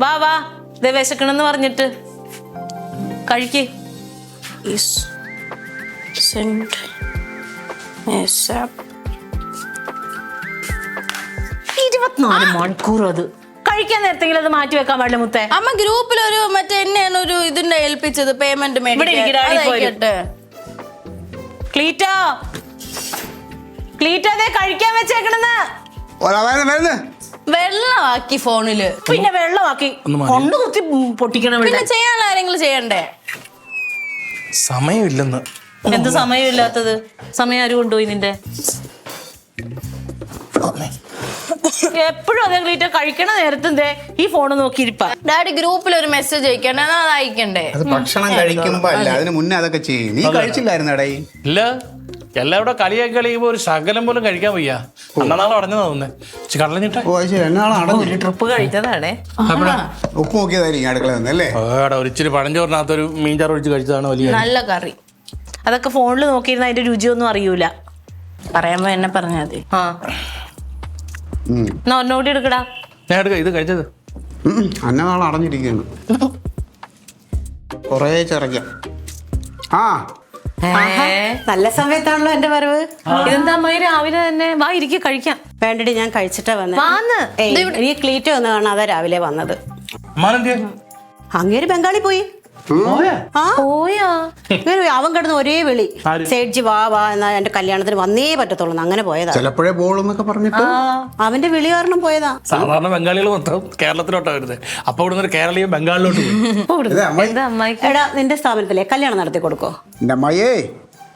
വാ വാ, ദേ വിശക്കണെന്ന് പറഞ്ഞിട്ട് കഴിക്ക്. 24 മണിക്കൂർ അത് കഴിക്കാൻ നേരത്തെങ്കിലും അത് മാറ്റി വെക്കാൻ പാടില്ല മുത്തേ. അമ്മ ഗ്രൂപ്പിലൊരു മറ്റേ എന്നെയാണ് ഒരു ഇതിന്റെ ഏൽപ്പിച്ചത് പേയ്മെന്റ് കഴിക്കാൻ വെച്ചേക്കണെന്ന്. വെള്ളമാക്കി ഫോണില്, പിന്നെ വെള്ളമാക്കി കൊണ്ട് കുത്തി പൊട്ടിക്കണം. പിന്നെ ചെയ്യാനുള്ള ആരെങ്കിലും ചെയ്യണ്ടേ? സമയമില്ലെന്ന്. എന്ത് സമയമില്ലാത്തത്? സമയം ആര് കൊണ്ടുപോയി നിന്റെ? എപ്പോഴും അതേ ക്ലീറ്റ കഴിക്കണ നേരത്തെ ഈ ഫോണ് നോക്കിയിരിപ്പാ. ഡാഡി ഗ്രൂപ്പിൽ ഒരു മെസ്സേജ് അയക്കണ്ടേ? അത് അയക്കണ്ടേ? അത് ഭക്ഷണം കഴിക്കുമ്പോ അല്ല, അതിന് മുന്നേ അതൊക്കെ ചെയ്യും. നീ കഴിച്ചില്ലായിരുന്നടേ? ഇല്ല, എല്ലാവരുടെ കളിയൊക്കെ കളിയുമ്പോ ഒരു ശകലം പോലും കഴിക്കാൻ വയ്യ. അന്നാളെ അടഞ്ഞു തോന്നുന്നേ കടലഞ്ഞിട്ട് ഒരു ട്രിപ്പ് കഴിച്ചതാണേ. ഉപ്പ് നോക്കിയതായിരിക്കും അടുക്കള വന്നല്ലേ? ഒരു ഇച്ചിരി പഴഞ്ചോറിനകത്തൊരു മീൻചാറ് ഒഴിച്ച് കഴിച്ചതാണ് വലിയ നല്ല കറി. അതൊക്കെ ഫോണിൽ നോക്കിയിരുന്ന അതിന്റെ രുചിയൊന്നും അറിയൂല. പറയുമ്പോ എന്നെ പറഞ്ഞാൽ മതി. ആ ഒന്നോടി എടുക്കടാ. ഞാൻ എടുക്ക. ഇത് കഴിച്ചത് അന്നനാളെ അടഞ്ഞിരിക്കുന്നു. കൊറേ ചിറക്ക. ആ നല്ല സമയത്താണല്ലോ എന്റെ വരവ്. ഇതെന്താ അമ്മായി രാവിലെ തന്നെ? വാ ഇരിക്കും കഴിക്കാം. വേണ്ടടി, ഞാൻ കഴിച്ചിട്ടാ വന്നത്. വാന്ന് ഈ ക്ലീറ്റോ ഒന്ന് കാണാതെ രാവിലെ വന്നത്. അങ്ങേര് ബംഗാളി പോയി. പോയാ? അവൻ കിടന്ന് ഒരേ വിളി, സേഡ്ജി വാ വാ എന്നാ എന്റെ കല്യാണത്തിന് വന്നേ പറ്റത്തുള്ളൂ. അങ്ങനെ പോയതാ. ചിലപ്പോഴേ പോളെന്നൊക്കെ പറഞ്ഞിട്ട് അവന്റെ വിളി കാരണം പോയതാ. സാധാരണ ബംഗാളികൾ മൊത്തം കേരളത്തിലോട്ടാ വരുന്നത്. അപ്പൊ ഇവിടെ നിന്ന് കേരളീയം ബംഗാളിലോട്ട് എടാ, നിന്റെ സ്ഥാപനത്തിലെ കല്യാണം നടത്തി കൊടുക്കോ? എന്റെ അമ്മയേ,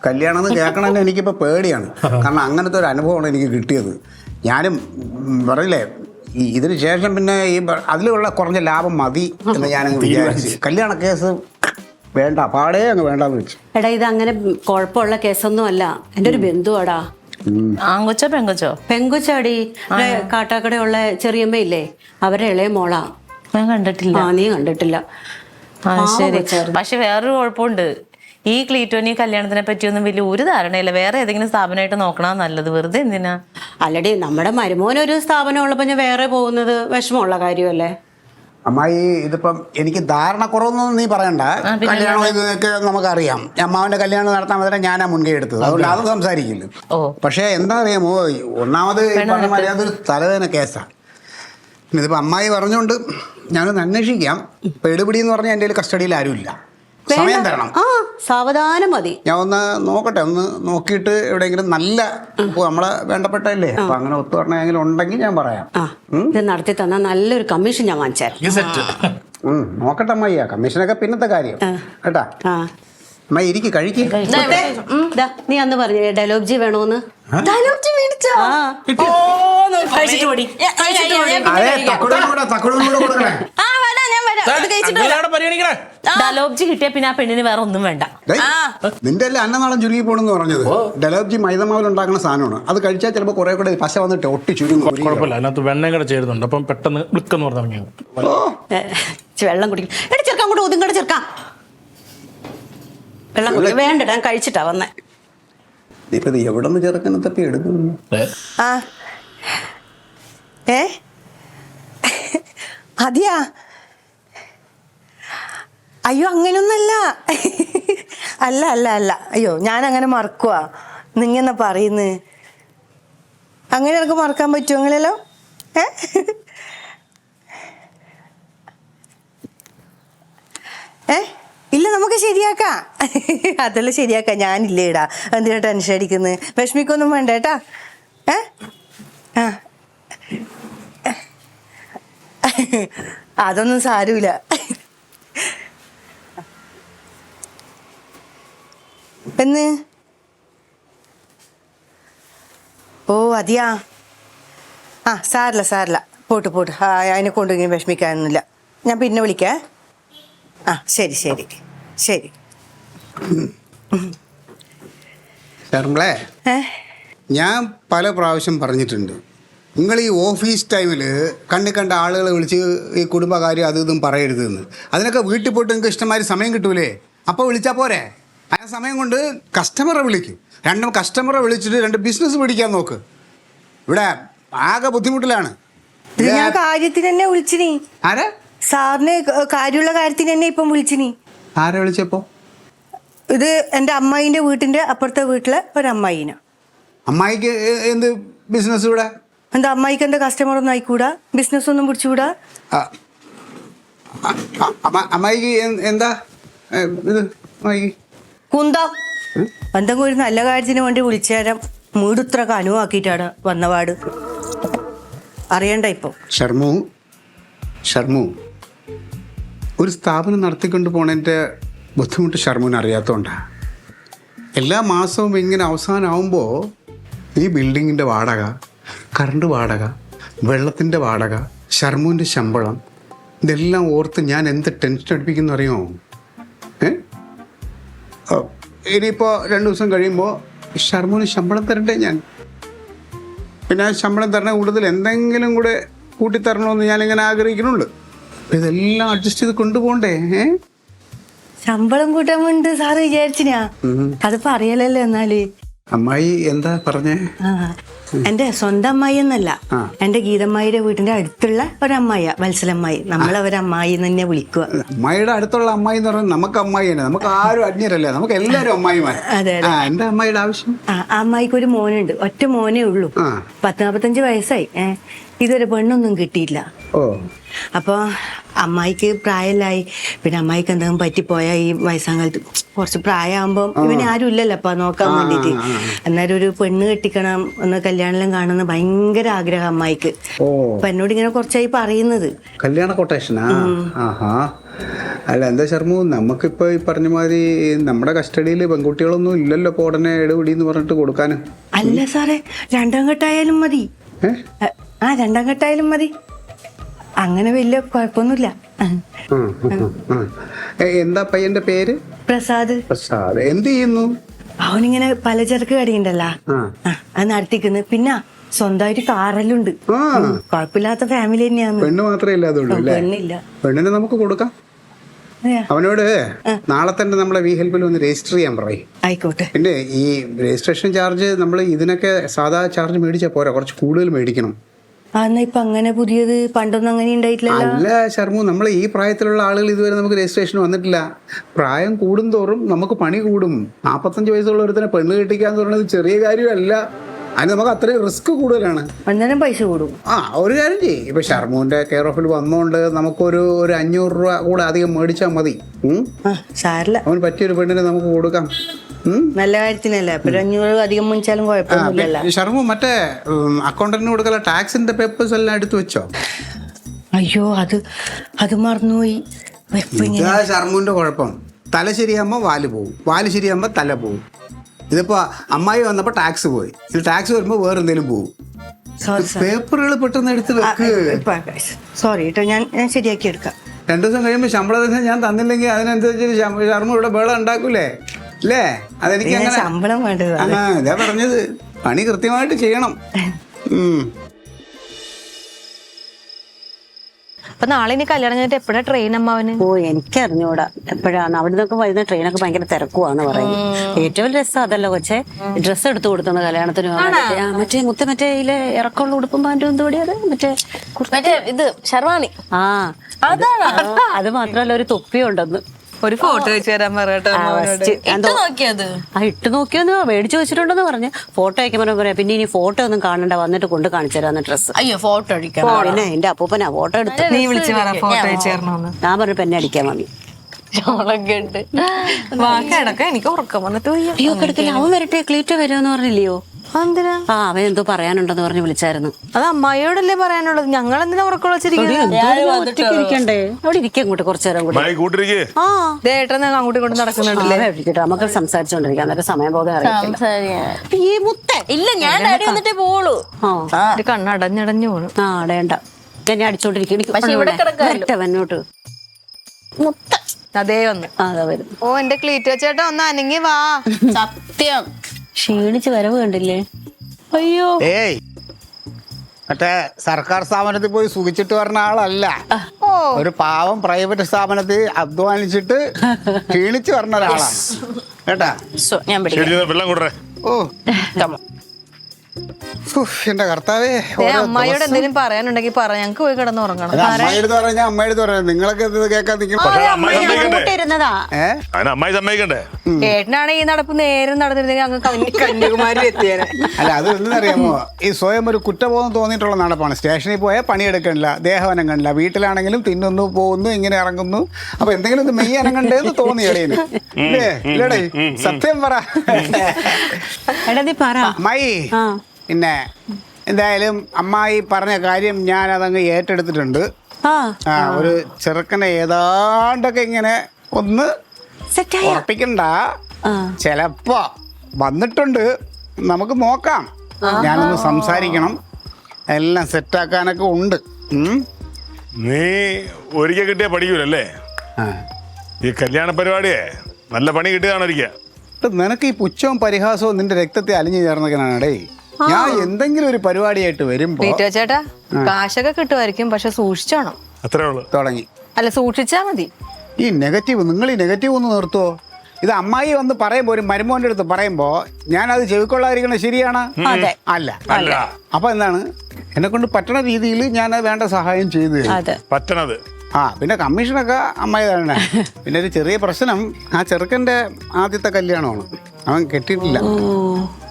കല്യാണം എന്ന് കേൾക്കണമെന്ന് എനിക്കിപ്പോ പേടിയാണ്. കാരണം അങ്ങനത്തെ ഒരു അനുഭവമാണ് എനിക്ക് കിട്ടിയത്. ഞാനും പറയില്ലേ, ഇതിന് ശേഷം പിന്നെ ഈ അതിലുള്ള കുറഞ്ഞ ലാഭം മതി എന്ന് ഞാനങ്ങ് വിചാരിച്ചു. കല്യാണ കേസ് വേണ്ട, പാടേ അങ്ങ് വേണ്ടാന്ന് വെച്ചു. എടാ, ഇത് അങ്ങനെ കുഴപ്പമുള്ള കേസൊന്നും അല്ല. എന്റെ ഒരു ബന്ധുവാടാ. ആങ്കൊച്ചോ പെങ്കൊച്ചോ? പെങ്കൊച്ചാടി. കാട്ടാക്കടയുള്ള ചെറിയമ്മയില്ലേ, അവരെ ഇളയ മോളാ. ഞാൻ കണ്ടിട്ടില്ല. നീ കണ്ടിട്ടില്ല? ശരി. പക്ഷെ വേറൊരു കുഴപ്പമുണ്ട്. ഈ ക്ലീറ്റോനി കല്യാണത്തിനെ പറ്റിയൊന്നും വലിയ ഒരു ധാരണയില്ല. വേറെ ഏതെങ്കിലും സ്ഥാപനമായിട്ട് നോക്കണ നല്ലത്. വെറുതെ എന്തിനാ? അല്ലടി, നമ്മുടെ മരുമോനൊരു സ്ഥാപനം ഉള്ളപ്പോ ഞാൻ വേറെ പോകുന്നത് വിഷമമുള്ള കാര്യമല്ലേ? അമ്മായി, ഇതിപ്പം എനിക്ക് ധാരണ കുറവൊന്നും നീ പറയണ്ട. കല്യാണം ഇതൊക്കെ നമുക്കറിയാം. അമ്മാവന്റെ കല്യാണം നടത്താൻ മാത്രമേ ഞാനാ മുൻകൈ എടുത്തത്. അതുകൊണ്ട് അത് സംസാരിക്കില്ല. പക്ഷെ എന്താ അറിയാമോ, ഒന്നാമത് അതൊരു തലവേദന കേസാണ്. ഇതിപ്പോ അമ്മായി പറഞ്ഞുകൊണ്ട് ഞാനൊന്ന് അന്വേഷിക്കാം. ഇപ്പൊ എടുപിടി എന്ന് പറഞ്ഞാൽ എൻ്റെ കയ്യിൽ കസ്റ്റഡിയിൽ ആരുമില്ല. സമയം തരണം. സാവധാനം മതി. ഞാൻ ഒന്ന് നോക്കട്ടെ, ഒന്ന് നോക്കിയിട്ട് എവിടെയെങ്കിലും നല്ല നമ്മളെ വേണ്ടപ്പെട്ടല്ലേ, അപ്പൊ അങ്ങനെ ഒത്തു പറഞ്ഞെങ്കിലും ഉണ്ടെങ്കിൽ ഞാൻ പറയാം. ഇത് നടത്തി തന്ന നല്ലൊരു കമ്മീഷൻ ഞാൻ വാങ്ങിച്ചാൽ. നോക്കട്ടെ അമ്മയ്യ, കമ്മീഷനൊക്കെ പിന്നത്തെ കാര്യം കേട്ടാ. അമ്മ ഇരിക്കും, കഴിക്കും. നീ അന്ന് പറഞ്ഞേ ഡയലോഗ്ജി വേണോന്ന്. ഡയലോഗ്ജി കിട്ടിയ പിന്നെ ആ പെണ്ണിന് വേറെ ഒന്നും വേണ്ട. നിന്റെ അല്ലേ അന്നനാളം ചുരുങ്ങി പോണെന്ന് പറഞ്ഞത്? ഡയലോഗ്ജി മൈദമാവിൽ ഉണ്ടാക്കുന്ന സാധനമാണ്. അത് കഴിച്ചാൽ ചിലപ്പോൾ കുറെ കൂടെ പശ വന്നിട്ട് ഒട്ടി ചുരുങ്ങും. കുഴപ്പമില്ല, അതിനകത്ത് വെണ്ണയും കൂടെ ചേരുന്നുണ്ട്. അപ്പം പെട്ടെന്ന് വിളിക്കെന്ന് പറഞ്ഞു വെള്ളം കുടിക്കും. എടി ചെറുക്കാൻ കൂടെ ഒതുങ്ങടെ ചെറുക്കാം. വെള്ളം കുടിക്കും. വേണ്ട, ഞാൻ കഴിച്ചിട്ടാ വന്നേ. ഇപ്പൊ എവിടെ നിന്ന് ചെറുക്കനെ തപ്പി എടുക്കുന്നു? അതെയാ? അയ്യോ, അങ്ങനൊന്നല്ല. അല്ല അല്ല അല്ല, അയ്യോ ഞാൻ അങ്ങനെ മറക്കുക. നിങ്ങെന്നാ പറയുന്നത്? അങ്ങനെ എനിക്ക് മറക്കാൻ പറ്റുമോ നിങ്ങളല്ലോ? ഇല്ല, നമുക്ക് ശരിയാക്കാം. അതെല്ലാം ശരിയാക്കാം. ഞാനില്ലേടാ, എന്തിനാ ടെൻഷൻ അടിക്കുന്നത്? വിഷമിക്കൊന്നും വേണ്ട കേട്ടാ. അതൊന്നും സാരമില്ല. എന്ന് ഓ അതെയാ? സാരില്ല സാരില്ല, പോട്ട് പോട്ട്. അതിനെ കൊണ്ട് ഇങ്ങനെ വിഷമിക്കാനൊന്നുമില്ല. ഞാൻ പിന്നെ വിളിക്കേ. ശരി ശരി ശരി. ഞാൻ പല പ്രാവശ്യം പറഞ്ഞിട്ടുണ്ട്, നിങ്ങൾ ഈ ഓഫീസ് ടൈമിൽ കണ്ട ആളുകളെ വിളിച്ച് ഈ കുടുംബകാര്യം അത് ഇതും പറയരുതെന്ന്. അതിനൊക്കെ വീട്ടിൽ പോയിട്ട് നിങ്ങൾക്ക് ഇഷ്ടംമാതിരി സമയം കിട്ടൂലേ? അപ്പോൾ വിളിച്ചാൽ പോരെ? ആ സമയം കൊണ്ട് കസ്റ്റമറെ വിളിക്കും. കസ്റ്റമറെ വിളിച്ചിട്ട് 2 ബിസിനസ് പിടിക്കാൻ നോക്ക്. ഇവിടെ ആകെ ബുദ്ധിമുട്ടിലാണ്. ഞാൻ കാര്യത്തിന് തന്നെ വിളിച്ചിനി. ആരാ? സാറിന് കാര്യമുള്ള കാര്യത്തിന് തന്നെ ഇപ്പം വിളിച്ചിനി. ആരെ വിളിച്ചപ്പോ? ഇത് എൻ്റെ അമ്മായിൻ്റെ വീട്ടിൻ്റെ അപ്പുറത്തെ വീട്ടിലെ ഒരമ്മായിനാ. അമ്മായിക്ക് എന്ത് ബിസിനസ് ഇവിടെ? എന്താ അമ്മായിക്ക് എന്താ കസ്റ്റമർ ഒന്നും ആയിക്കൂടാ? ബിസിനസ് ഒന്നും പിടിച്ചുകൂടാ? അമ്മായിക്ക് എന്താ ഇത്? അമ്മായിക്ക് കുന്തം എന്തെങ്കിലും ഒരു നല്ല കാര്യത്തിന് വേണ്ടി വിളിച്ചേരം മൂടുത്ര കനുവാക്കിയിട്ടാണ് വന്നപാട്. അറിയണ്ട ഇപ്പൊ. ഷർമു ഒരു സ്ഥാപനം നടത്തിക്കൊണ്ട് പോണതിൻ്റെ ബുദ്ധിമുട്ട് ഷർമുവിന് അറിയാത്തതുകൊണ്ടാണ്. എല്ലാ മാസവും ഇങ്ങനെ അവസാനമാകുമ്പോൾ ഈ ബിൽഡിങ്ങിൻ്റെ വാടക, കറണ്ട് വാടക, വെള്ളത്തിൻ്റെ വാടക, ഷർമുവിൻ്റെ ശമ്പളം, ഇതെല്ലാം ഓർത്ത് ഞാൻ എന്ത് ടെൻഷൻ അടിപ്പിക്കുന്നു അറിയുമോ? ഇനിയിപ്പോൾ 2 ദിവസം കഴിയുമ്പോൾ ഷർമുവിന് ശമ്പളം തരണ്ടേ ഞാൻ? പിന്നെ ആ ശമ്പളം തരണ കൂടുതൽ എന്തെങ്കിലും കൂടെ കൂട്ടിത്തരണമെന്ന് ഞാനിങ്ങനെ ആഗ്രഹിക്കുന്നുള്ളൂ. ഇതെല്ലാം അഡ്ജസ്റ്റ് ചെയ്ത് കൊണ്ടുപോകണ്ടേ? ശമ്പളം കൂട്ടാൻ വേണ്ടി സാറ് വിചാരിച്ചിനാ? അതിപ്പോ അറിയാലല്ലോ. എന്നാല് അമ്മായി എന്താ പറഞ്ഞേ? എന്റെ സ്വന്തം അമ്മായി എന്നല്ല, എന്റെ ഗീതമ്മായിയുടെ വീടിന്റെ അടുത്തുള്ള ഒരമ്മായ, വത്സലമ്മായി. നമ്മളവരമ്മായി തന്നെ വിളിക്കുക. അമ്മായിയുടെ അടുത്തുള്ള അമ്മായി എന്ന് പറഞ്ഞാൽ നമുക്ക് അമ്മായിയാണ്, നമുക്ക് ആരും അന്യരല്ലേ, നമുക്ക് എല്ലാവരും അമ്മായിമാർ. എന്റെ അമ്മായിയുടെ ആവശ്യം, അമ്മായിക്ക് ഒരു മോനുണ്ട്, ഒറ്റ മോനേ ഉള്ളൂ. 40-45 വയസ്സായി. ഇതൊരു പെണ്ണൊന്നും കിട്ടിയില്ല. അപ്പൊ അമ്മായിക്ക് പ്രായമില്ലായി. പിന്നെ അമ്മായിക്ക് എന്തെങ്കിലും പറ്റിപ്പോയാൽ ഈ വയസ്സാകാലത്ത് കുറച്ച് പ്രായമാകുമ്പോൾ ഇവന് ആരും ഇല്ലല്ലോ അപ്പൊ നോക്കാൻ വേണ്ടിട്ട്. എന്നാലും ഒരു പെണ്ണ് കെട്ടിക്കണം എന്ന് കല്യാണം കാണുന്ന ഭയങ്കര ആഗ്രഹം അമ്മായിക്ക്. അപ്പൊ എന്നോട് ഇങ്ങനെ കുറച്ചായി പറയുന്നത്. കല്യാണ കൊട്ടേഷനാ? അല്ല എന്താ ശർമ്മു, നമുക്കിപ്പോ ഈ പറഞ്ഞ മാതിരി നമ്മുടെ കസ്റ്റഡിയിൽ പെൺകുട്ടികളൊന്നും ഇല്ലല്ലോ ഇപ്പൊ ഉടനെ എടുപിടിന്ന് പറഞ്ഞിട്ട് കൊടുക്കാന്. അല്ല സാറേ, 2ാം ഘട്ടമായാലും മതി. 2ാം ഘട്ടമായാലും മതി. അങ്ങനെ വലിയ കുഴപ്പമൊന്നുമില്ല. എന്താ പയ്യന്റെ പേര്? പ്രസാദ്. എന്ത് ചെയ്യുന്നു? അവനിങ്ങനെ പലചരക്ക് കടയുണ്ടല്ലോ, അത് നടത്തിക്കുന്നു. പിന്നെ സ്വന്തമായിട്ട് കാറെല്ലുണ്ട്. കുഴപ്പമില്ലാത്ത ഫാമിലി തന്നെയാണ്. പെണ്ണ് മാത്രമേ ഇല്ലാതുള്ളൂ? പെണ്ണില്ല. പെണ്ണിനെ നമുക്ക് കൊടുക്കാം. അവനോട് നാളെ തന്നെ നമ്മളെ വി ഹെൽപ്പിൽ ഒന്ന് രജിസ്റ്റർ ചെയ്യാൻ പറയും. ആയിക്കോട്ടെ. പിന്നെ ഈ രജിസ്ട്രേഷൻ ചാർജ് നമ്മൾ ഇതിനൊക്കെ സാധാ ചാർജ് മേടിച്ചാൽ പോരാ, കുറച്ച് കൂടുതൽ മേടിക്കണം. എന്നാ ഇപ്പൊ അങ്ങനെ പുതിയത്? പണ്ടൊന്നും അങ്ങനെ ഉണ്ടായിട്ടില്ല. അല്ല ശർമ്മു, നമ്മൾ ഈ പ്രായത്തിലുള്ള ആളുകൾ ഇതുവരെ നമുക്ക് രജിസ്ട്രേഷൻ വന്നിട്ടില്ല. പ്രായം കൂടുന്തോറും നമുക്ക് പണി കൂടും. 45 വയസ്സുള്ള ഒരുത്തനെ പെണ്ണ് കെട്ടിക്കാന്ന് പറയുന്നത് ചെറിയ കാര്യമല്ല. അതിന് നമുക്ക് അത്രയും റിസ്ക് കൂടുതലാണ്. അന്നേരം പൈസ കൂടും. ഒരു കാര്യം ചെയ്യും, ഇപ്പൊ ഷർമുവിന്റെ കെയർ ഓഫിൽ വന്നോണ്ട് നമുക്കൊരു 500 രൂപ കൂടെ അധികം മേടിച്ചാൽ മതി. സാരില്ല, അവന് പറ്റിയൊരു പെണ്ണിനെ നമുക്ക് കൊടുക്കാം. നല്ല കാര്യത്തിനല്ലേ. അപ്പൊ 500 അധികം മുൻചാലും കുഴപ്പമൊന്നുമില്ലല്ലോ. ഷർമു, മറ്റേ അക്കൗണ്ടന്റിന് കൊടുക്കല ടാക്സിന്റെ പേപ്പേഴ്സ് എല്ലാം എടുത്തു വെച്ചോ? അയ്യോ, അത് മറന്നുപോയി. ഷർമുവിന്റെ കുഴപ്പം, തല ശരിയാകുമ്പോ വാല് പോവും, വാല് ശരിയാകുമ്പോ തല പോവും. ഇതിപ്പോ അമ്മായി വന്നപ്പോ ടാക്സ് പോയി, ഇത് ടാക്സ് വരുമ്പോ വേറെ എന്തെങ്കിലും പോവും. പേപ്പറുകൾ പെട്ടെന്ന് എടുത്ത് വെക്ക്. സോറി കേട്ടോ, ഞാൻ ശരിയാക്കി എടുക്കാം. 2 ദിവസം കഴിയുമ്പോ ശമ്പളം ഞാൻ തന്നില്ലെങ്കിൽ അതിനനുസരിച്ച് ശർമ്മ ഇവിടെ ബഹളം ഉണ്ടാക്കൂലേ? അല്ലേ? അതെനിക്ക് അങ്ങനെ ശമ്പളം വേണ്ടത്. ഇതാ പറഞ്ഞത്, പണി കൃത്യമായിട്ട് ചെയ്യണം. അപ്പൊ നാളെ ഇനി കല്യാണം കഴിഞ്ഞിട്ട് എപ്പോഴാ ട്രെയിൻ അമ്മാവന്? എനിക്കറിഞ്ഞൂടാ എപ്പോഴാണ്. അവിടെ നിന്നൊക്കെ വരുന്ന ട്രെയിനൊക്കെ ഭയങ്കര തിരക്കുവാന്ന് പറയുന്നത്. ഏറ്റവും രസം അതല്ലോ കൊച്ചെ, ഡ്രസ്സ് എടുത്തു കൊടുത്തത് കല്യാണത്തിന്. മറ്റേ ഇറക്കമുള്ള ഉടുപ്പും പാൻറ്റും എന്തോടി, അത് മറ്റേ ഇത് ഷർവാണി. അത് മാത്രമല്ല ഒരു തൊപ്പിയും ഉണ്ടെന്ന്. ഒരു ഫോട്ടോ വെച്ച് തരാൻ പറയട്ടെ. ഇട്ട് നോക്കിയോന്ന് മേടിച്ചു വെച്ചിട്ടുണ്ടെന്ന് പറഞ്ഞ്. ഫോട്ടോ അയക്കാൻ പറയാം. പിന്നെ ഇനി ഫോട്ടോ ഒന്നും കാണണ്ട, വന്നിട്ട് കൊണ്ട് കാണിച്ചു തരാന്ന് ഡ്രസ്സ്. അയ്യോ, ഫോട്ടോ അടിക്കണം. പിന്നെ എന്റെ അപ്പൂപ്പനാ ഫോട്ടോ എടുത്ത്. നീ വിളിച്ച് പറ ഫോട്ടോ അയച്ചു തരണമെന്ന്. ഞാൻ പറഞ്ഞു പെന്നെ അടിക്കാൻ മതി. കിടക്ക, എനിക്ക് ഉറക്കം വന്നിട്ട്. അയ്യോ കിടക്കില്ല, അവൻ വരട്ടെ, ക്ലീറ്റോ വരുമെന്ന് പറഞ്ഞില്ലയോ? അവൻ എന്തോ പറയാനുണ്ടെന്ന് പറഞ്ഞ് വിളിച്ചായിരുന്നു. അത് അമ്മായിയോടല്ലേ പറയാനുള്ളത്, ഞങ്ങൾ എന്തിനാ ഉറക്കം ഇരിക്കണ്ടേ? അവിടെ ഇരിക്കും അങ്ങോട്ട് കുറച്ചു നേരം കൂടി. അങ്ങോട്ട് കൊണ്ട് നടക്കുന്നുണ്ടല്ലേ? നമുക്ക് സംസാരിച്ചോണ്ടിരിക്കാം, അന്നേരം സമയം പോകാൻ അറിയില്ല. ഈ മുത്ത ഇല്ല, ഞാൻ വന്നിട്ടേ പോളൂ. കണ്ണടഞ്ഞടഞ്ഞു പോണു. അടയണ്ട, ഞാൻ അടിച്ചോണ്ടിരിക്കും. മുന്നോട്ട് അതേ ഒന്ന്. അതാ വരും. ഓ, എന്റെ ക്ലീറ്റോ ചേട്ടാ ഒന്ന് അനങ്ങി വാ. സത്യം ക്ഷീണിച്ച് വരവ് കണ്ടില്ലേ? അയ്യോ, മറ്റേ സർക്കാർ സ്ഥാപനത്തിൽ പോയി സുഖിച്ചിട്ട് വരുന്ന ആളല്ല. ഒരു പാവം പ്രൈവറ്റ് സ്ഥാപനത്തിൽ അധ്വാനിച്ചിട്ട് ക്ഷീണിച്ച് വരുന്ന ഒരാളാണ് കേട്ടാ. ഞാൻ വെള്ളം കൊടുറേ. എന്റെ കർത്താവേ, ഓരോ അമ്മായിയോട് ദിവസം- എന്തെങ്കിലും പറയാനുണ്ടെങ്കിൽ പറ, ഞങ്ങക്ക് പോയി കിടന്ന് ഉറങ്ങണം. അത് അമ്മയെടുത്ത് പറഞ്ഞാൽ അമ്മയെടുത്ത് പറയാം. നിങ്ങളൊക്കെ ഇത് കേൾക്കാൻ നിൽക്കും. പക്ഷെ അമ്മായി സമ്മതിക്കണ്ടേ? ഇരുന്നതാ അതിന് അമ്മായി സമ്മതിക്കണ്ടേ? ഏട്ടനാണെങ്കിൽ ഈ നടപ്പ് നേരെ നടന്നിരുന്നെങ്കിൽ അങ്ങ് കന്യാകുമാരി എത്തിയേനെ. അല്ല, അത് എന്തെന്നറിയാമോ, ഈ സ്വയം ഒരു കുറ്റബോധം തോന്നിയിട്ടുള്ള നടപ്പാണ്. സ്റ്റേഷനിൽ പോയാൽ പണിയെടുക്കണില്ല, ദേഹവനം കണ്ടില്ല, വീട്ടിലാണെങ്കിലും തിന്നുന്നു പോകുന്നു ഇങ്ങനെ ഇറങ്ങുന്നു. അപ്പൊ എന്തെങ്കിലും ഒന്ന് മെയ്യ് അനങ്ങണ്ടേന്ന് തോന്നി ഇടയിന്. ഇല്ലേടേ, സത്യം പറ. എടാ നീ പറ. അമ്മായി, ആ പിന്നെ എന്തായാലും അമ്മായി പറഞ്ഞ കാര്യം ഞാൻ അതങ്ങ് ഏറ്റെടുത്തിട്ടുണ്ട്. ആ ആ, ഒരു ചെറുക്കനെ ഏതാണ്ടൊക്കെ ഇങ്ങനെ ഒന്ന് സെറ്റായ ഉറപ്പിക്കണ്ട. ആ ചിലപ്പോ വന്നിട്ടുണ്ട്, നമുക്ക് നോക്കാം. ഞാനൊന്ന് സംസാരിക്കണം, എല്ലാം സെറ്റാക്കാനൊക്കെ ഉണ്ട്. നീ ഒരിക്കൽ കിട്ടിയാ പഠിക്കൂലല്ലേ? ആ. ഈ കല്യാണ പരിപാടിയെ നല്ല പണി കിട്ടിയതാണ് ഒരിക്കൽ. ഇപ്പൊ നിനക്ക് ഈ പുച്ഛവും പരിഹാസവും നിന്റെ രക്തത്തെ അലിഞ്ഞു ചേർന്നൊക്കെയാണേ. ഞാൻ എന്തെങ്കിലും ഒരു പരിപാടിയായിട്ട് വരുമ്പോ വീട്ടുവ ചേട്ടാ, കാശൊക്കെ കിട്ടുമായിരിക്കും, പക്ഷെ സൂക്ഷിച്ചോണം. അത്രേ ഉള്ളു. തുടങ്ങി അല്ല, സൂക്ഷിച്ചാ മതി. ഈ നെഗറ്റീവ്, നിങ്ങൾ ഈ നെഗറ്റീവ് ഒന്ന് നിർത്തുവോ? ഇത് അമ്മായി വന്ന് പറയുമ്പോ, ഒരു മരുമോന്റെ അടുത്ത് പറയുമ്പോ ഞാനത് ചെവിക്കൊള്ളാതിരിക്കണത് ശരിയാണ്? അല്ല. അപ്പൊ എന്താണ്, എന്നെ കൊണ്ട് പറ്റണ രീതിയിൽ ഞാൻ വേണ്ട സഹായം ചെയ്തു തരും. അതെ പറ്റണത്. ആ, പിന്നെ കമ്മീഷനൊക്കെ അമ്മായി തന്നെ. പിന്നെ ഒരു ചെറിയ പ്രശ്നം, ആ ചെറുക്കന്റെ ആദ്യത്തെ കല്യാണമാണ്, അവൻ കെട്ടിയിട്ടില്ല.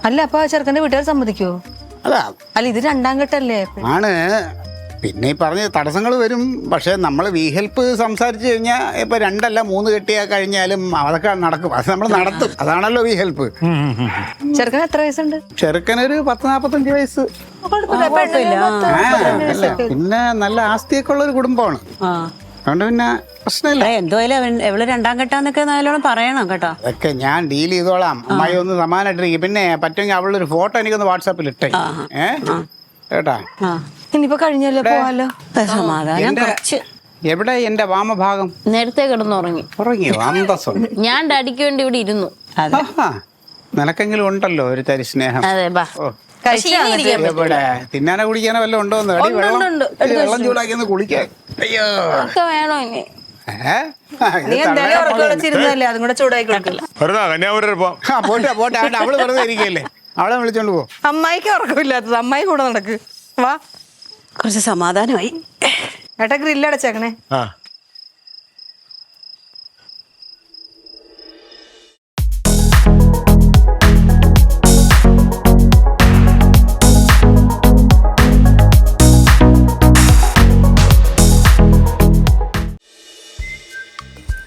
അല്ല, അപ്പൊ ആ ചെറുക്കന്റെ വീട്ടുകാർ സമ്മതിക്കുവോ? അതാ അല്ല, ഇത് രണ്ടാം ഘട്ടല്ലേ? ആണ്. പിന്നെ ഈ പറഞ്ഞ തടസ്സങ്ങൾ വരും. പക്ഷെ നമ്മൾ വി ഹെൽപ്പ് സംസാരിച്ചു കഴിഞ്ഞാൽ ഇപ്പൊ 2 അല്ല 3 കെട്ടിയാ കഴിഞ്ഞാലും അതൊക്കെ നടക്കും. അത് നമ്മൾ നടത്തും. അതാണല്ലോ വി ഹെൽപ്പ്. ചെറുക്കന് എത്ര വയസ്സുണ്ട്? ചെറുക്കനൊരു 10-45 വയസ്സ്. അല്ല, പിന്നെ നല്ല ആസ്തിയൊക്കെ ഉള്ള ഒരു കുടുംബമാണ്. ആ അതുകൊണ്ട് പിന്നെ പ്രശ്നമില്ല. എന്തോയാലും അവൻ എവള് രണ്ടാം ഘട്ടാന്നൊക്കെ നല്ലോണം പറയണം കേട്ടോ. അതൊക്കെ ഞാൻ ഡീൽ ചെയ്തോളാം. അമ്മായി ഒന്ന് സമാനായിട്ടിരിക്കും. പിന്നെ പറ്റുമെങ്കിൽ അവളൊരു ഫോട്ടോ എനിക്കൊന്ന് വാട്സാപ്പിൽ ഇട്ടേ. കേട്ടാ, ഇനിയിപ്പോ കഴിഞ്ഞല്ലോ, പോവാലോ. സമാധാനം എന്റെ കുറച്ച്. എവിടെ എന്റെ വാമഭാഗം? നേരത്തെ കിടന്നുറങ്ങി. ഉറങ്ങിയോ? അന്തസ്സുണ്ട്. ഞാൻ ഡാഡിക്ക് വേണ്ടി ഇവിടെ ഇരുന്നു. ആഹാ, നിനക്കെങ്കിലും ഉണ്ടല്ലോ ഒരു തരി സ്നേഹം. അതെ, ബാ. ഓ, എവിടെ തിന്നാനോ കുടിക്കാനോ വല്ലതും ഉണ്ടോന്ന്? അടി വെള്ളം ചൂടാക്കി ഒന്ന് കുളിക്കാൻ. അയ്യോ, ഒക്കെ വേണോ ഇനി? നീ എന്തായാലും ഉറക്കം വിളിച്ചിരുന്നല്ലേ, അതും കൂടെ ചൂടായി കൊടുക്കില്ല. വെറുതെ കന്യാകുമാരി പോവാം. പോട്ടെ പോട്ടെ, അവള് വെറുതെ ഇരിക്കല്ലേ, അവളെ വിളിച്ചോണ്ട് പോ. അമ്മായിക്ക് ഉറക്കമില്ലാത്തത്, അമ്മായി കൂടെ നടക്ക്. വാ, കുറച്ച് സമാധാനമായി. ഏട്ടാ ഗ്രില്ലടച്ചേക്കണേ. ആ,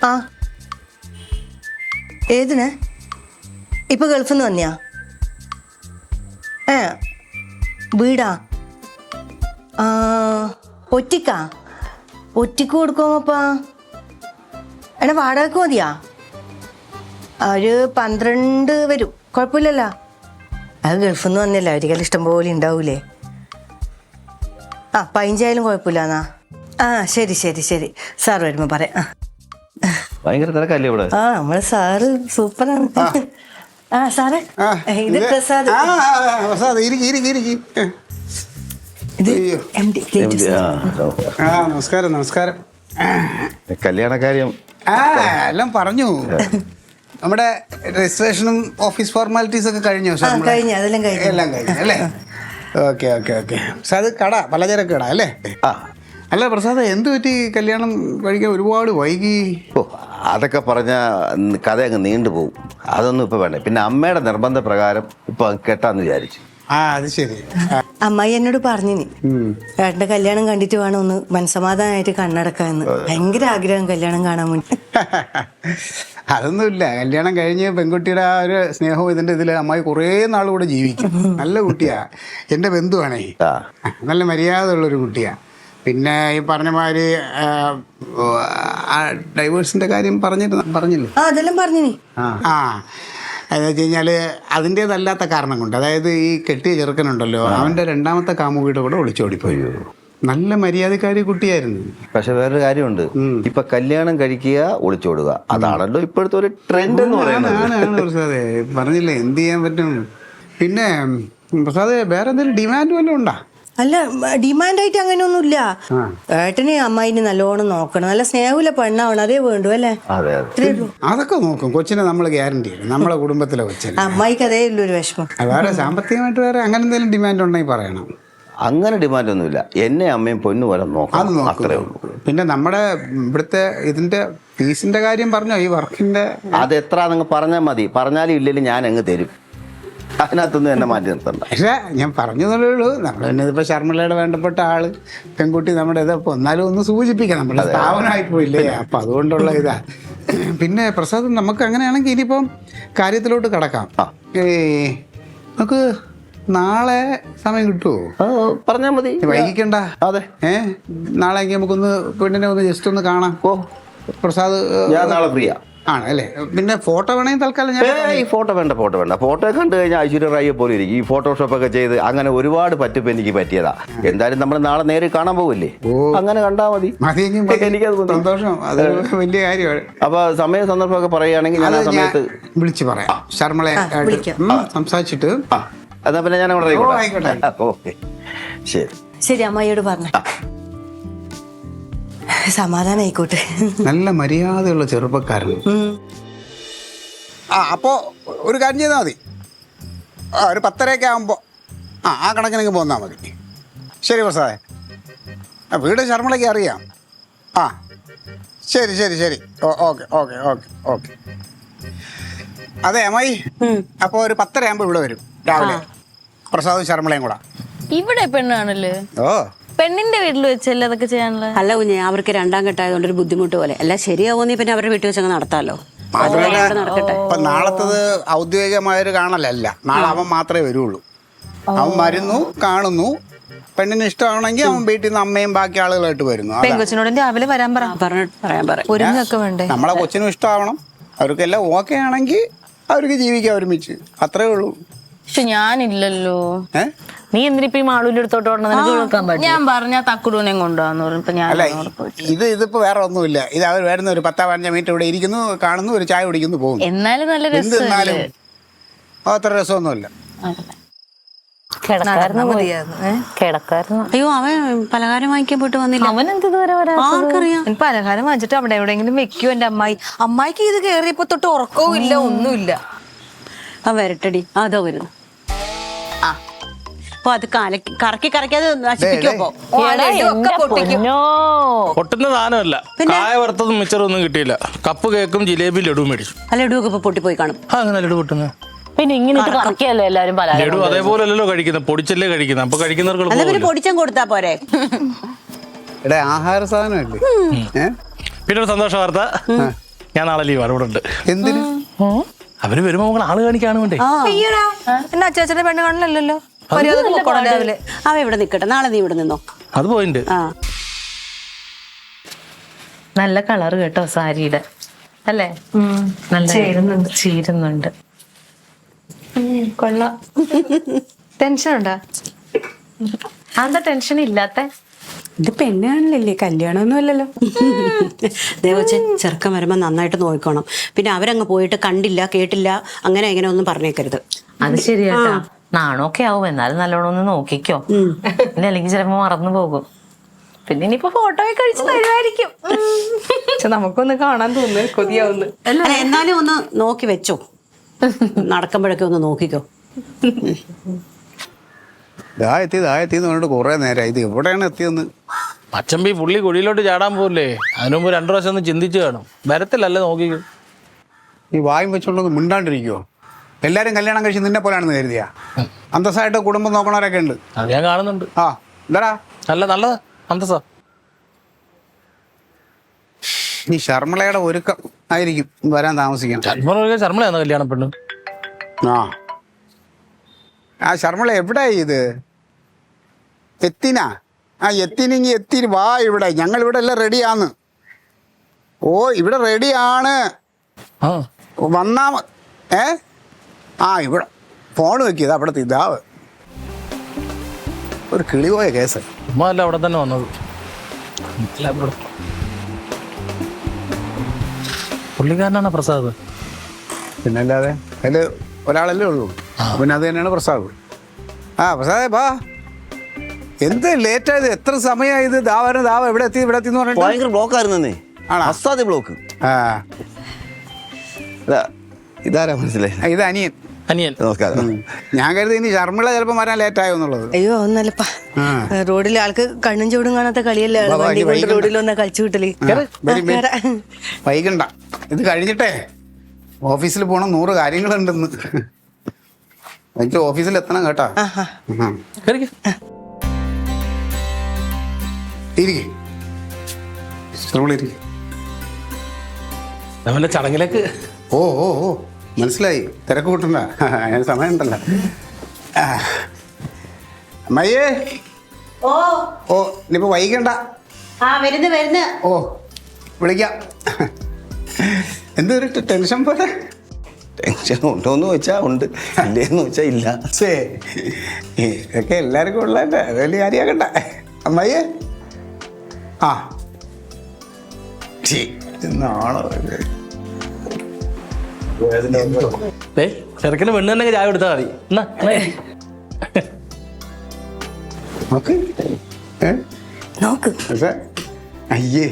ആ ഏതിന്? ഇപ്പൊ ഗൾഫിൽ നിന്ന് വന്നിയാ? വീടാ? ഒറ്റക്കാ? ഒറ്റക്ക് കൊടുക്കുമപ്പാ? എന്നെ വാടകക്ക് മതിയാ? ഒരു 12 വരും, കുഴപ്പമില്ലല്ലോ. അത് ഗൾഫിൽ നിന്ന് വന്നില്ല, ഒരിക്കലും ഇഷ്ടം പോലെ ഉണ്ടാവൂലേ. 15 കുഴപ്പമില്ല എന്നാ. ശരി ശരി ശരി, സാർ വരുമ്പോ പറയാം. ഭയങ്കര തിരക്കല്ലേ ഇവിടെ? നമ്മളെ സാറ് സൂപ്പറാണ്. സാറേ, ഇത് പ്രസാദ്. പ്രസാദ്, ഇത് MD. നമസ്കാരം. നമസ്കാരം. കല്യാണക്കാര്യം എല്ലാം പറഞ്ഞു. നമ്മുടെ രജിസ്ട്രേഷനും ഓഫീസ് ഫോർമാലിറ്റീസ് ഒക്കെ കഴിഞ്ഞോ? കഴിഞ്ഞു, അതെല്ലാം കഴിഞ്ഞു. എല്ലാം കഴിഞ്ഞു അല്ലേ? Okay okay okay. പ്രസാദ്, കട പലചരക്ക് കട അല്ലേ? അല്ല പ്രസാദ്, എന്ത് പറ്റി കല്യാണം കഴിക്കാൻ ഒരുപാട് വൈകി? ഓ, അതൊക്കെ പറഞ്ഞ കഥ അങ്ങ് നീണ്ടുപോകും. അതൊന്നും ഇപ്പൊ വേണ്ട. പിന്നെ അമ്മയുടെ നിർബന്ധ പ്രകാരം ഇപ്പൊ കെട്ടാന്ന് വിചാരിച്ചു. അത് ശരി. അമ്മായി എന്നോട് പറഞ്ഞിനി ഏട്ടന്റെ കല്യാണം കണ്ടിട്ട് വേണം ഒന്ന് മനസ്സമാധാനമായിട്ട് കണ്ണടക്കാന്ന്. ഭയങ്കര ആഗ്രഹം കല്യാണം കാണാൻ വേണ്ടി. അതൊന്നുമില്ല, കല്യാണം കഴിഞ്ഞ് പെൺകുട്ടിയുടെ ആ ഒരു സ്നേഹവും ഇതിന്റെ ഇതിൽ അമ്മായി കുറേ നാൾ കൂടെ ജീവിക്കും. നല്ല കുട്ടിയാ, എന്റെ ബന്ധുവാണേ. നല്ല മര്യാദ ഉള്ളൊരു കുട്ടിയാ. പിന്നെ ഈ പറഞ്ഞ മാതിരി ഡൈവേഴ്സിന്റെ കാര്യം പറഞ്ഞില്ലേ? അതെല്ലാം പറഞ്ഞിനി. എന്ന് വെച്ച് കഴിഞ്ഞാല് അതിൻ്റെതല്ലാത്ത കാരണം കൊണ്ട്, അതായത് ഈ കെട്ടിയ ചെറുക്കനുണ്ടല്ലോ, അവന്റെ 2ാമത്തെ കാമുകിയുടെ കൂടെ ഒളിച്ചോടിപ്പോയി. നല്ല മര്യാദക്കാരി കുട്ടിയായിരുന്നു. പക്ഷെ വേറൊരു കാര്യമുണ്ട്, ഇപ്പൊ കല്യാണം കഴിക്കുക, ഒളിച്ചോടുക, അതാണല്ലോ ഇപ്പോഴത്തെ ഒരു ട്രെൻഡ് എന്ന് പറയുന്നത്. പ്രസാദേ, പറഞ്ഞില്ലേ, എന്ത് ചെയ്യാൻ പറ്റും. പിന്നെ പ്രസാദേ, വേറെ എന്തെങ്കിലും ഡിമാൻഡ് വല്ലതും ഉണ്ടാ? അല്ല ഡിമാൻഡായിട്ട് അങ്ങനെയൊന്നുമില്ല. ഏട്ടന് അമ്മായിന് നല്ലോണം നോക്കണം, നല്ല സ്നേഹമുള്ള പെണ്ണാവണം, അതേ വേണ്ടു അല്ലേ? അതെ ഇത്രേ ഉള്ളൂ. അതൊക്കെ നോക്കും. കൊച്ചിനെ നമ്മൾ ഗ്യാരണ്ടി ചെയ്യും. നമ്മളെ കുടുംബത്തിലെ കൊച്ചിനെ. അമ്മായിക്ക് അതേ ഉള്ളൂ ഒരു വിഷമം. വേറെ സാമ്പത്തികമായിട്ട് വേറെ അങ്ങനെ എന്തെങ്കിലും ഡിമാൻഡ് ഉണ്ടെങ്കിൽ പറയണം. അങ്ങനെ ഡിമാൻഡൊന്നുമില്ല. എന്നെ അമ്മയും പൊന്നു പോലെ അത് നോക്കാം, നോക്കും. അത്രേ ഉള്ളൂ. പിന്നെ നമ്മുടെ ഇവിടുത്തെ ഇതിന്റെ ഫീസിന്റെ കാര്യം പറഞ്ഞോ, ഈ വർക്കിന്റെ? അത് എത്ര നിങ്ങൾ പറഞ്ഞാൽ മതി. പറഞ്ഞാലും ഇല്ലെങ്കിലും ഞാൻ അങ്ങ് തരും. അതിനകത്തൊന്നും എന്നെ മാറ്റി നിർത്തണ്ട. പക്ഷേ ഞാൻ പറഞ്ഞതല്ലേ ഉള്ളൂ. നമ്മൾ തന്നെ ഇതിപ്പോൾ ശർമ്മിളയുടെ വേണ്ടപ്പെട്ട ആള് പെൺകുട്ടി നമ്മുടെ ഇതപ്പോൾ എന്നാലും ഒന്ന് സൂചിപ്പിക്കാം. നമ്മുടെ സ്ഥാപനമായി പോയില്ലേ, അപ്പം അതുകൊണ്ടുള്ള ഇതാ. പിന്നെ പ്രസാദ്, നമുക്ക് അങ്ങനെയാണെങ്കിൽ ഇനിയിപ്പം കാര്യത്തിലോട്ട് കിടക്കാം. നമുക്ക് നാളെ സമയം കിട്ടുമോ? പറഞ്ഞാൽ മതി, വൈകിക്കണ്ട. അതെ. നാളെ നമുക്കൊന്ന് പെണ്ണിനെ ഒന്ന് ജസ്റ്റ് ഒന്ന് കാണാം. പ്രസാദ് ഞാൻ നാളെ ഫ്രീയാ ആണ് അല്ലേ? പിന്നെ ഫോട്ടോ വേണമെങ്കിൽ തൽക്കാലം ഞാൻ ഈ ഫോട്ടോ വേണ്ട. ഫോട്ടോ കണ്ടു കഴിഞ്ഞാൽ ഐശ്വര്യ റായിയെ പോലെ ഇരിക്കും. ഈ ഫോട്ടോഷോപ്പൊക്കെ ചെയ്ത് അങ്ങനെ ഒരുപാട് പറ്റിപ്പ് എനിക്ക് പറ്റിയതാ. എന്തായാലും നമ്മൾ നാളെ നേരെ കാണാൻ പോകില്ലേ, അങ്ങനെ കണ്ടാൽ മതി. എനിക്കത് സന്തോഷം, അത് വലിയ കാര്യമാണ്. അപ്പൊ സമയ സന്ദർഭമൊക്കെ പറയുകയാണെങ്കിൽ ഞാൻ ആ സമയത്ത് വിളിച്ച് പറയാം. ശർമ്മളെ സംസാരിച്ചിട്ട് എന്നാ പിന്നെ ഞാൻ അവിടെ ആയിക്കോട്ടെ. ഓക്കെ, ശരി. ശരി, അമ്മായിയോട് പറഞ്ഞ സമാധാനം ആയിക്കോട്ടെ. നല്ല മര്യാദയുള്ള ചെറുപ്പക്കാരൻ. അപ്പോൾ ഒരു കാര്യം ചെയ്താൽ മതി. ഒരു 10:30 ആകുമ്പോൾ ആ കണക്കിനൊക്കെ പോന്നാൽ മതി. ശരി പ്രസാദേ, വീട് ശർമ്മളയ്ക്ക് അറിയാം. ശരി ശരി ശരി. Okay okay okay okay. അതെ അമ്മായി, അപ്പോൾ ഒരു 10:30 ആകുമ്പോൾ ഇവിടെ വരും രാവിലെ. പ്രസാദും ശർമ്മളയും കൂടെ. ഇവിടെ പെണ്ണാണല്ലേ? പെണ്ണിന്റെ വീട്ടിൽ വെച്ചല്ലേ അതൊക്കെ ചെയ്യാനുള്ള? അല്ല കുഞ്ഞെ, അവർക്ക് രണ്ടാം ഘട്ടമായതുകൊണ്ട് ഒരു ബുദ്ധിമുട്ട് പോലെ. അല്ല ശരിയാവുന്നേ പിന്നെ അവരുടെ വീട്ടിൽ വെച്ചങ്ങ് നടത്താമല്ലോ. നടക്കട്ടെ. ഇപ്പൊ നാളത്തത് ഔദ്യോഗികമായൊരു കാണലല്ല. നാളെ അവൻ മാത്രമേ വരുള്ളൂ. അവൻ വരുന്നു, കാണുന്നു, പെണ്ണിന് ഇഷ്ടമാണെങ്കിൽ അവൻ വീട്ടിൽ നിന്ന് അമ്മയും ബാക്കി ആളുകളായിട്ട് വരുന്നു. പെങ്കൊച്ചിനോട് രാവിലെ വരാൻ പറയാൻ ഒരുങ്ങൊക്കെ വേണ്ടേ? നമ്മളെ കൊച്ചിനും ഇഷ്ടമാവണം. അവർക്കെല്ലാം ഓക്കെ ആണെങ്കിൽ അവർക്ക് ജീവിക്കാം ഒരുമിച്ച്, അത്രേ ഉള്ളൂ. പക്ഷെ ഞാനില്ലല്ലോ. നീ എന്തിനിപ്പോ ഈ മാളൂന്റെ അടുത്തോട്ട് കേൾക്കാൻ പറ്റും? ഞാൻ പറഞ്ഞ തക്കുടൂനെ കൊണ്ടുപോകാന്ന് പറഞ്ഞപ്പോ ഞാൻ അല്ല, ഇതിപ്പോ വേറെ ഒന്നുമില്ല. ഇത് അവർ വരുന്ന ഒരു 10-15 മിനിറ്റ് ഇവിടെ ഇരിക്കുന്നു, കാണുന്നു, ഒരു ചായ കുടിക്കുന്നു, പോകുന്നു. എന്നാലും നല്ല എന്തെന്നാലും അത്ര രസമൊന്നുമില്ല. കിടക്കായിരുന്നു. അയ്യോ, അവൻ പലഹാരം വാങ്ങിക്കാൻ പോയിട്ട് വന്നില്ല. അവൻ എന്ത് ഇതുവരെ ആർക്കറിയാം? പലഹാരം വാങ്ങിച്ചിട്ട് അവിടെ എവിടെയെങ്കിലും വെക്കൂ എന്റെ അമ്മായി. അമ്മായിക്ക് ഇത് കേറിയപ്പോ തൊട്ട് ഉറക്കവും ഇല്ല, ഒന്നുമില്ല. ആ വരട്ടടി, അതോ വരുന്നു. അപ്പൊ അത് കറക്കി അത് നശിപ്പിക്കുമ്പോ പൊട്ടുന്ന സാധനമല്ല. കായ വറുത്തതും മിച്ചറൊന്നും കിട്ടിയില്ല. കപ്പ് കേക്കും ജിലേബി ലഡു മേടിച്ചു. ആ ലഡുവൊക്കെ ഇപ്പൊ പൊട്ടിപ്പോയി കാണും. അങ്ങനെ ലഡു പൊട്ടുന്നത് പിന്നെ ഇങ്ങനെ കറക്കിയല്ലോ എല്ലാരും പലഹാരം. ലഡു അതേപോലെ അല്ലല്ലോ കഴിക്കുന്നത്, പൊടിച്ചല്ലേ കഴിക്കുന്നത്. അപ്പൊ കഴിക്കുന്നവർക്ക് അല്ല പിന്നെ പൊടിച്ചും കൊടുത്താ പോരെ? ഇവിടെ ആഹാര സാധനമല്ലേ. പിന്നെ ഒരു സന്തോഷ വാർത്ത, ഞാൻ നാളെ ലീവാണ്. ഇവിടെ ഉണ്ട്. എന്തിന്? അവര് വരുമ്പോ ആള് കാണിക്കാണ് വേണ്ടേ? അയ്യടാ, എന്നാ അച്ചാച്ചന്റെ പെണ്ണ് കാണലല്ലോ. രാവിലെ അവ ഇവിടെ നിക്കട്ടെ, നാളെ നീ ഇവിടെ നിന്നോ. അത് പോയിന്റ്. നല്ല കളറ് കേട്ടോ സാരിയുടെ, അല്ലേ? നല്ല ചേരുന്നുണ്ട്. കൊള്ളാം. ടെൻഷൻ ഉണ്ടാ? അതെന്താ ടെൻഷൻ ഇല്ലാത്ത? ഇത് പെണ്ണാണല്ലേ, കല്യാണമൊന്നും അല്ലല്ലോ. ദേവച്ചെ, ചെറുക്കം വരുമ്പോ നന്നായിട്ട് നോക്കണം. പിന്നെ അവരങ്ങ് പോയിട്ട് കണ്ടില്ല കേട്ടില്ല അങ്ങനെ ഇങ്ങനെ ഒന്നും പറഞ്ഞേക്കരുത്. അത് ശരിയാട്ടാ. നാണൊക്കെ ആവും, എന്നാലും നല്ലോണം ഒന്ന് നോക്കിക്കോ. പിന്നെ അല്ലെങ്കിൽ ചിലപ്പോ മറന്നു പോകും. പിന്നെ ഇനിയിപ്പോ ഫോട്ടോ കഴിച്ച് തരുമായിരിക്കും. നമുക്കൊന്ന് കാണാൻ തോന്നുന്നു, കൊതിയാവുന്നു. എന്നാലും ഒന്ന് നോക്കി വെച്ചോ, നടക്കുമ്പോഴൊക്കെ ഒന്ന് നോക്കിക്കോ. എത്തിയെന്ന് പറഞ്ഞിട്ട് കുറെ നേരം. ഇത് എവിടെയാണ് എത്തിയെന്ന്? അച്ചമ്പി പുള്ളി കുഴിയിലോട്ട് ചാടാൻ പോലേ. അതിനു മുമ്പ് 2 പ്രാവശ്യം ഒന്ന് ചിന്തിച്ചു കാണും. വരത്തില്ലല്ലേ നോക്കിക്കോ. ഈ വായും വെച്ചോണ്ടൊന്ന് മിണ്ടാണ്ടിരിക്കുവോ? എല്ലാരും കല്യാണം കഴിച്ച് നിന്നെ പോലാണെന്ന് കരുതിയാ? അന്തസ്സായിട്ട് കുടുംബം നോക്കണവരൊക്കെ ഉണ്ട്. അത് ഞാൻ കാണുന്നുണ്ട്. എന്താടാ നല്ല അന്തസ്സാ. ഈ ശർമ്മളയുടെ ഒരുക്കം ആയിരിക്കും വരാൻ താമസിക്കണം. ശർമ്മളയാന്ന് കല്യാണ പെണ്ണ്. ശർമ്മള എവിടെയായി ഇത്? എത്തിനാ? എത്തിനെങ്കിൽ എത്തിന് വാ ഇവിടെ. ഞങ്ങൾ ഇവിടെ എല്ലാം റെഡിയാന്ന്. ഇവിടെ റെഡിയാണ്. വന്നാ ഇവിടെ ഫോൺ വെക്കിയത് അവിടെ ഇതാവ് ഒരു കിളി പോയ കേസ്. ഉമ്മ അല്ല അവിടെ തന്നെ വന്നത്. പുള്ളിക്കാരനാണ് പ്രസാദ്. പിന്നല്ലാതെ അതിൽ ഒരാളല്ലേ ഉള്ളൂ. പിന്നെ അത് തന്നെയാണ് പ്രസാദ്. പ്രസാദേ വാ. എന്ത് ലേറ്റ് ആയത്? എത്ര സമയമായത്? ദാവ എവിടെ എത്തി എന്ന് പറഞ്ഞിട്ട് ഭയങ്കര ബ്ലോക്ക് ആയിരുന്നേ. അസാധ്യ ബ്ലോക്ക്. ഇതാരാ മനസ്സിലായി? ഇത് അനിയൻ. നമസ്കാരം. ഞാൻ കരുതി ഇനി ശർമ്മിള ചിലപ്പോ വരാൻ ലേറ്റ് ആയോ എന്നുള്ളത്. അയ്യോ ഒന്നല്ലപ്പാ, റോഡിൽ ആൾക്ക് കണ്ണും ചൂടും കാണാത്ത കളിയല്ലേ വണ്ടി കൊണ്ട് റോഡിൽ വന്നാ കളിച്ചു വിട്ടല്. വൈകണ്ട, ഇത് കഴിഞ്ഞിട്ടേ ഓഫീസിൽ പോണം, 100 കാര്യങ്ങളുണ്ടെന്ന്. എനിക്ക് ഓഫീസിൽ എത്തണം കേട്ടാ. നമ്മളുടെ ചടങ്ങിലേക്ക്. ഓ ഓ ഓ മനസ്സിലായി, തിരക്ക് കൂട്ടണ്ട, ഞാൻ സമയമുണ്ടല്ലോ. അമ്മയ്യേ, ഓ ഇനിയിപ്പോ വൈകണ്ട. ഓ വിളിക്കാം. എന്തൊരു ടെൻഷൻ പോലെ. ടെൻഷൻ ഉണ്ടോന്ന് വെച്ചാ ഉണ്ട്, ഇല്ലേന്ന് വെച്ചാ ഇല്ല. ഇതൊക്കെ എല്ലാവർക്കും ഉള്ളതല്ലേ, വലിയ കാര്യമാക്കണ്ട. അമ്മയ്യേ, ആ എന്നാണോ ചെറുക്കിന് പെണ്ണ് തന്നെ ചായ കൊടുത്താൽ മതി. നോക്ക് അയ്യേ.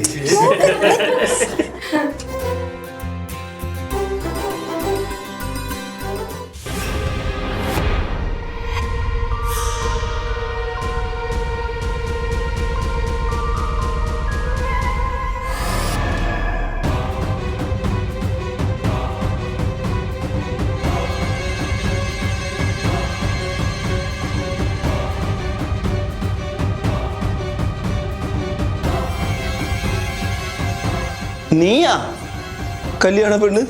നീയാ കല്യാണ പെണ്ണ്?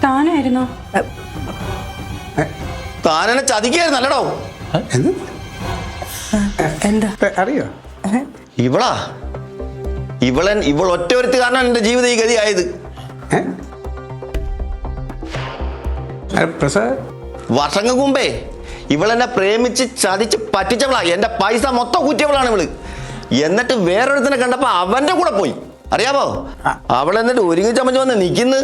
താനായിരുന്നോ? താനെന്നെ ചതിക്കായിരുന്നല്ലടോ. എന്താ അറിയോ? ഇവൾ ഒറ്റ ഒരുത്തി കാരണം എന്റെ ജീവിതം ഈ ഗതി ആയത്. വർഷങ്ങൾക്ക് മുമ്പേ ഇവളെന്നെ പ്രേമിച്ച് ചതിച്ച് പറ്റിച്ചവളാ. എന്റെ പൈസ മൊത്തം കുറ്റിയവളാണ് ഇവള്. എന്നിട്ട് വേറൊരുത്തിനെ കണ്ടപ്പോ അവന്റെ കൂടെ പോയി, അറിയാമോ? അവൾ എന്നിട്ട് ഒരുങ്ങി ചമച്ച് വന്ന് നിൽക്കുന്നു.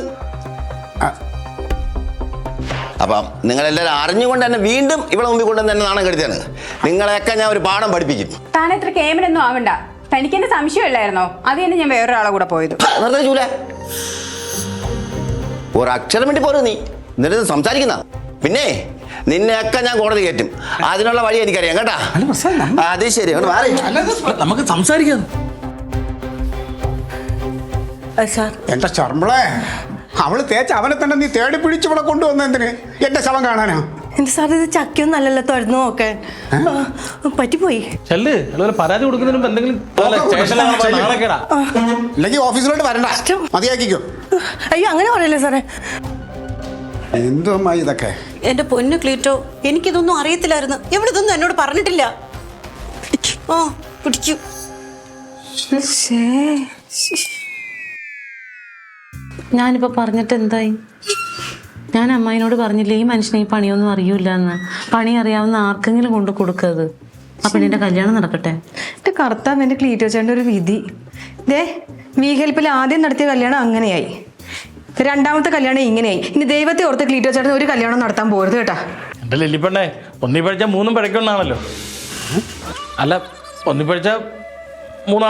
അപ്പം നിങ്ങളെല്ലാവരും അറിഞ്ഞുകൊണ്ട് തന്നെ വീണ്ടും ഇവളെ മുമ്പിൽ കൊണ്ട് തന്നെ നാണം കെടുത്തിയാണ്. നിങ്ങളെയൊക്കെ ഞാൻ ഒരു പാഠം പഠിപ്പിക്കും. താൻ എത്ര കേമനൊന്നും ആവണ്ട. തനിക്ക് എന്നെ സംശയമില്ലായിരുന്നോ? അത് തന്നെ ഞാൻ വേറൊരാളെ കൂടെ പോയത്. ചൂല ഒരക്ഷരം വേണ്ടി പോലും നീ എന്നിട്ട് സംസാരിക്കുന്ന. പിന്നെ നിന്നെയൊക്കെ ഞാൻ കോടതി കയറ്റും. അതിനുള്ള വഴി എനിക്കറിയാം കേട്ടാ. അത് ശരി, നമുക്ക് സംസാരിക്കാം. എന്റെ ശർമ്മിളേ, അവള് തേച്ച് അവനെ തന്നെ നീ തേടി പിടിച്ച് ഇവിടെ കൊണ്ടുവന്ന എന്തിന്? എന്റെ ശവം കാണാനാ? എന്റെ സാർ ഇത് ചക്കൊന്നും അല്ലല്ലോ, തുറന്നു നോക്കാൻ പറ്റിപ്പോയി. പരാതി കൊടുക്കുന്നതിന് എന്തെങ്കിലും അല്ലെങ്കിൽ ഓഫീസിലോട്ട് വരണ്ട, മതിയാക്കിക്കോ. അയ്യോ അങ്ങനെ പറയല്ലേ സാറേ. എന്തോ അമ്മായി ഇതൊക്കെ? എന്റെ പൊന്നു ക്ലീറ്റോ, എനിക്കിതൊന്നും അറിയത്തില്ലായിരുന്നു. എവിടെ ഇതൊന്നും എന്നോട് പറഞ്ഞിട്ടില്ല. ആ പിടിക്കൂ. ഞാനിപ്പോ പറഞ്ഞിട്ട് എന്തായി? ഞാൻ അമ്മായിനോട് പറഞ്ഞില്ലേ ഈ മനുഷ്യനെ ഈ പണിയൊന്നും അറിയൂല എന്ന്. പണി അറിയാവുന്ന ആർക്കെങ്കിലും കൊണ്ട് കൊടുക്കത്. അപ്പൊ എന്റെ കല്യാണം നടക്കട്ടെ. എന്റെ കർത്താവ്, എന്റെ ക്ലീറ്റോ ചേട്ടൻ്റെ ഒരു വിധി. വീഹെൽപ്പിൽ ആദ്യം നടത്തിയ കല്യാണം അങ്ങനെയായി, രണ്ടാമത്തെ കല്യാണം ഇങ്ങനെയായി. ഇനി ദൈവത്തെ ഓർത്ത് ക്ലീറ്റോ ചേട്ടൻ ഒരു കല്യാണം നടത്താൻ പോരുത് കേട്ടാ. എന്റെ ലില്ലിപ്പെണ്ണേ, ഒന്നി പഴിച്ച 3 പിഴക്കൊന്നാണല്ലോ. അല്ല, ഒന്നി പഴിച്ച 3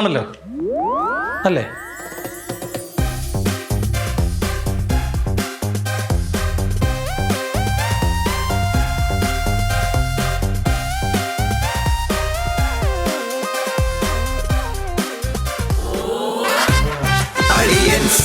അല്ലേ? Aliens.